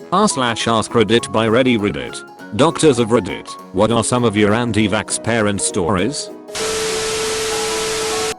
r/AskReddit by Reddit. Doctors of Reddit, what are some of your anti-vax parent stories?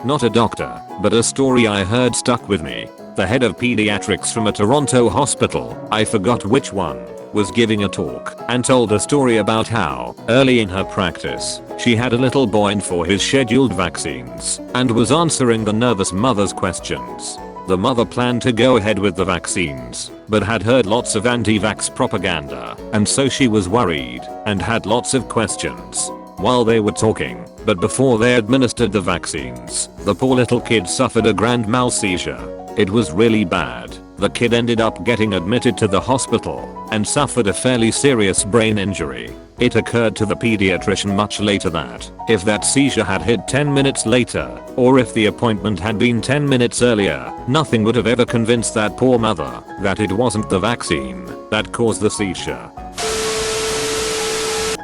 Not a doctor, but a story I heard stuck with me. The head of pediatrics from a Toronto hospital, I forgot which one, was giving a talk and told a story about how, early in her practice, she had a little boy in for his scheduled vaccines and was answering the nervous mother's questions. The mother planned to go ahead with the vaccines, but had heard lots of anti-vax propaganda, and so she was worried and had lots of questions while they were talking. But before they administered the vaccines, the poor little kid suffered a grand mal seizure. It was really bad. The kid ended up getting admitted to the hospital and suffered a fairly serious brain injury. It occurred to the pediatrician much later that if that seizure had hit 10 minutes later, or if the appointment had been 10 minutes earlier, nothing would have ever convinced that poor mother that it wasn't the vaccine that caused the seizure.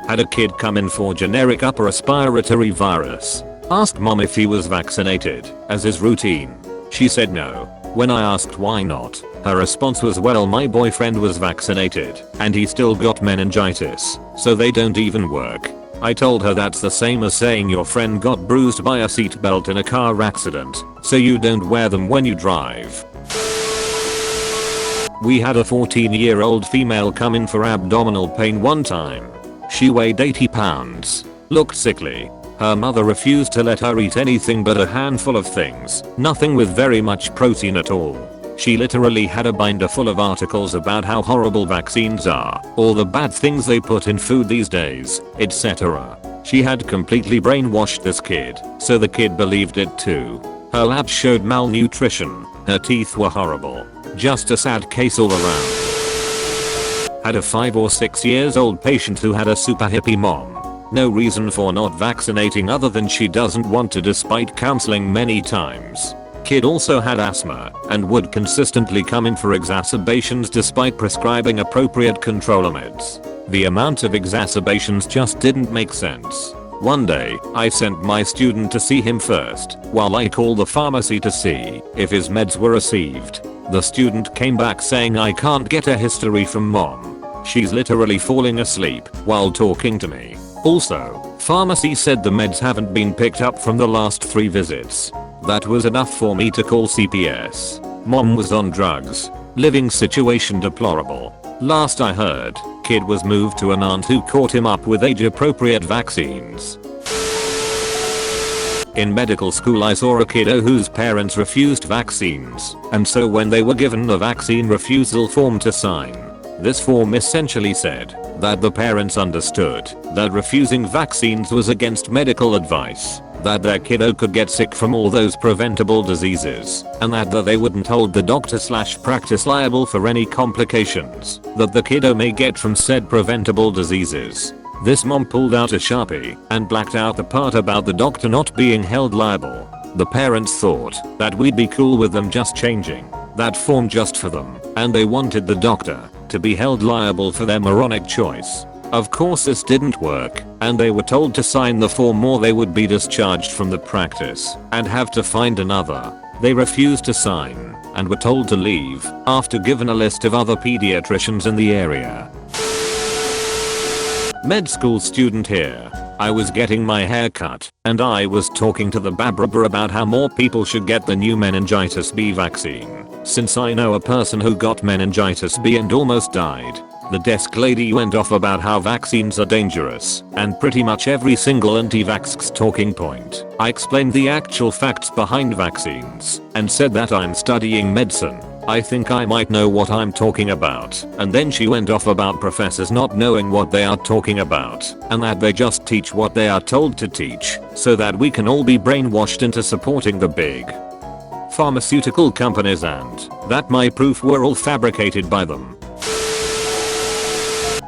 Had a kid come in for generic upper respiratory virus. Asked mom if he was vaccinated, as is routine. She said no. When I asked why not, her response was, well, my boyfriend was vaccinated and he still got meningitis, so they don't even work. I told her that's the same as saying your friend got bruised by a seatbelt in a car accident, so you don't wear them when you drive. We had a 14-year-old female come in for abdominal pain one time. She weighed 80 pounds, looked sickly. Her mother refused to let her eat anything but a handful of things, nothing with very much protein at all. She literally had a binder full of articles about how horrible vaccines are, all the bad things they put in food these days, etc. She had completely brainwashed this kid, so the kid believed it too. Her labs showed malnutrition, her teeth were horrible. Just a sad case all around. Had a 5 or 6 years old patient who had a super hippie mom. No reason for not vaccinating other than she doesn't want to, despite counseling many times. Kid also had asthma and would consistently come in for exacerbations despite prescribing appropriate control meds. The amount of exacerbations just didn't make sense. One day, I sent my student to see him first, while I called the pharmacy to see if his meds were received. The student came back saying, I can't get a history from mom. She's literally falling asleep while talking to me. Also, pharmacy said the meds haven't been picked up from the last 3 visits. That was enough for me to call CPS. Mom was on drugs. Living situation deplorable. Last I heard, kid was moved to an aunt who caught him up with age appropriate vaccines. In medical school I saw a kiddo whose parents refused vaccines, and so when they were given the vaccine refusal form to sign, this form essentially said that the parents understood that refusing vaccines was against medical advice, that their kiddo could get sick from all those preventable diseases, and that they wouldn't hold the doctor/practice liable for any complications that the kiddo may get from said preventable diseases. This mom pulled out a Sharpie and blacked out the part about the doctor not being held liable. The parents thought that we'd be cool with them just changing that form just for them, and they wanted the doctor to be held liable for their moronic choice. Of course this didn't work, and they were told to sign the form or they would be discharged from the practice and have to find another. They refused to sign and were told to leave after given a list of other pediatricians in the area. Med school student here. I was getting my hair cut and I was talking to the barber about how more people should get the new meningitis B vaccine, since I know a person who got meningitis B and almost died. The desk lady went off about how vaccines are dangerous and pretty much every single anti-vax talking point. I explained the actual facts behind vaccines and said that I'm studying medicine. I think I might know what I'm talking about, and then she went off about professors not knowing what they are talking about and that they just teach what they are told to teach so that we can all be brainwashed into supporting the big pharmaceutical companies and that my proof were all fabricated by them.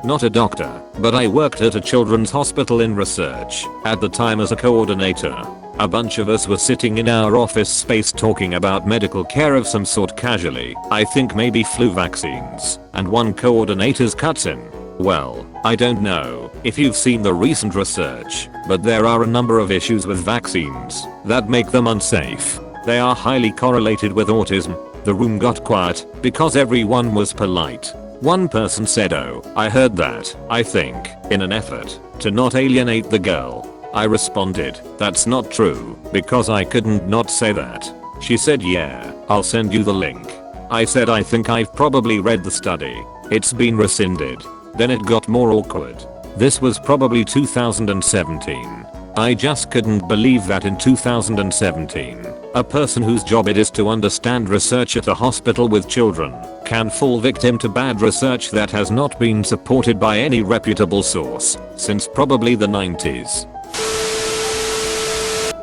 Not a doctor, but I worked at a children's hospital in research, at the time as a coordinator. A bunch of us were sitting in our office space talking about medical care of some sort casually, I think maybe flu vaccines, and one coordinator cuts in. Well, I don't know if you've seen the recent research, but there are a number of issues with vaccines that make them unsafe. They are highly correlated with autism. The room got quiet because everyone was polite. One person said, "Oh, I heard that, I think, in an effort to not alienate the girl." I responded, "That's not true, because I couldn't not say that." She said, "Yeah, I'll send you the link." I said, "I think I've probably read the study. It's been rescinded." Then it got more awkward. This was probably 2017. I just couldn't believe that in 2017, a person whose job it is to understand research at a hospital with children can fall victim to bad research that has not been supported by any reputable source since probably the 90s.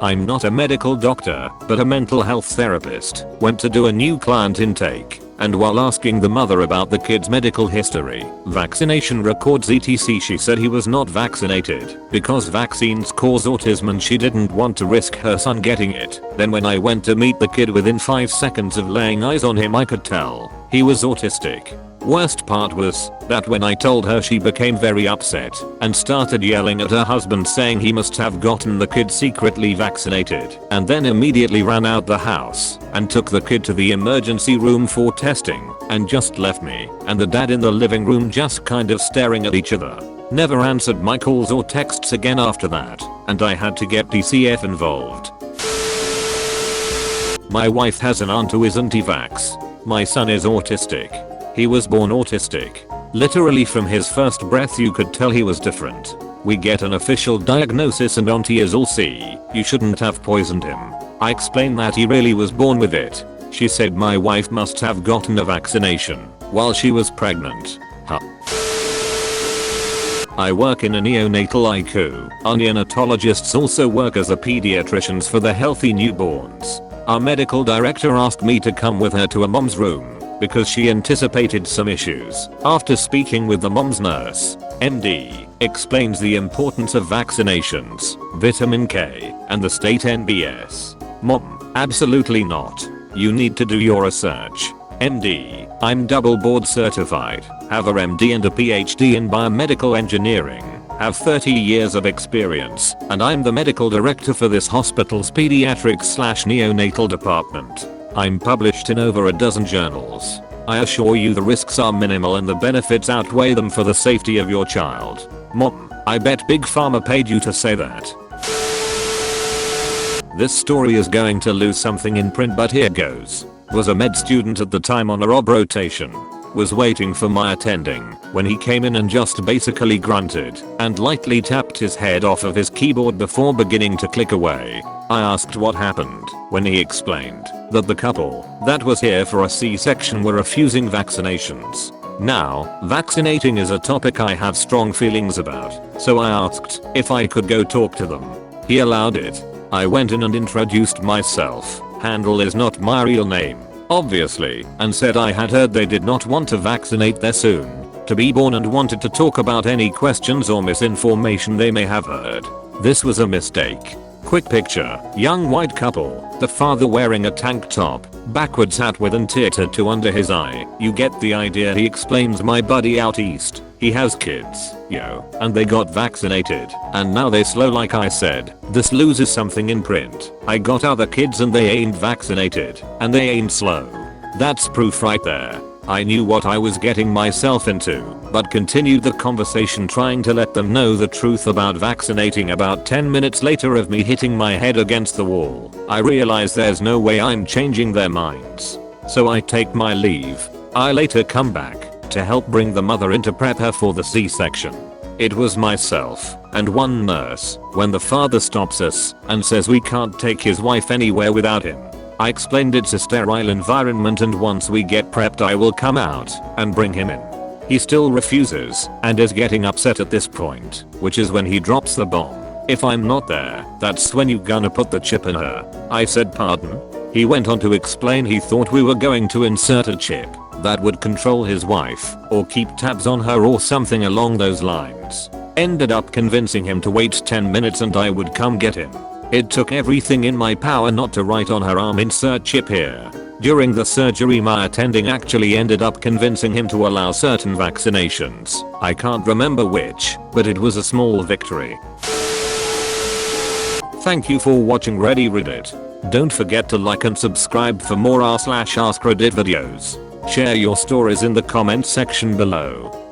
I'm not a medical doctor, but a mental health therapist. Went to do a new client intake, and while asking the mother about the kid's medical history, vaccination records etc, she said he was not vaccinated because vaccines cause autism and she didn't want to risk her son getting it. Then when I went to meet the kid, within 5 seconds of laying eyes on him I could tell he was autistic. Worst part was that when I told her, she became very upset and started yelling at her husband saying he must have gotten the kid secretly vaccinated, and then immediately ran out the house and took the kid to the emergency room for testing and just left me and the dad in the living room just kind of staring at each other. Never answered my calls or texts again after that, and I had to get DCF involved. My wife has an aunt who is anti-vax. My son is autistic. He was born autistic. Literally from his first breath you could tell he was different. We get an official diagnosis and auntie is all, "See, you shouldn't have poisoned him." I explained that he really was born with it. She said my wife must have gotten a vaccination while she was pregnant. Huh. I work in a neonatal ICU. Our neonatologists also work as a pediatricians for the healthy newborns. Our medical director asked me to come with her to a mom's room because she anticipated some issues. After speaking with the mom's nurse, MD explains the importance of vaccinations, vitamin K, and the state NBS. Mom, absolutely not. You need to do your research. MD, I'm double board certified, have a MD and a PhD in biomedical engineering, have 30 years of experience, and I'm the medical director for this hospital's pediatrics/neonatal department. I'm published in over a dozen journals. I assure you the risks are minimal and the benefits outweigh them for the safety of your child. Mom, I bet Big Pharma paid you to say that. This story is going to lose something in print, but here goes. Was a med student at the time on a rob rotation. Was waiting for my attending when he came in and just basically grunted and lightly tapped his head off of his keyboard before beginning to click away. I asked what happened when he explained that the couple that was here for a C-section were refusing vaccinations. Now, vaccinating is a topic I have strong feelings about, so I asked if I could go talk to them. He allowed it. I went in and introduced myself. Handle is not my real name, obviously, and said I had heard they did not want to vaccinate their soon to be born and wanted to talk about any questions or misinformation they may have heard. This was a mistake. Quick picture, young white couple, the father wearing a tank top, backwards hat with an tear tattoo under his eye. You get the idea. He explains, my buddy out east, he has kids, yo, and they got vaccinated, and now they slow. Like I said, this loses something in print. I got other kids and they ain't vaccinated, and they ain't slow. That's proof right there. I knew what I was getting myself into, but continued the conversation trying to let them know the truth about vaccinating. About 10 minutes later of me hitting my head against the wall, I realize there's no way I'm changing their minds. So I take my leave. I later come back to help bring the mother in to prep her for the C-section. It was myself and one nurse when the father stops us and says we can't take his wife anywhere without him. I explained it's a sterile environment and once we get prepped I will come out and bring him in. He still refuses and is getting upset at this point, which is when he drops the bomb. If I'm not there, that's when you gonna put the chip in her. I said, pardon? He went on to explain he thought we were going to insert a chip that would control his wife or keep tabs on her or something along those lines. Ended up convincing him to wait 10 minutes and I would come get him. It took everything in my power not to write on her arm, insert chip here. During the surgery my attending actually ended up convincing him to allow certain vaccinations. I can't remember which, but it was a small victory. Thank you for watching RedditReddit. Don't forget to like and subscribe for more r/AskReddit videos. Share your stories in the comment section below.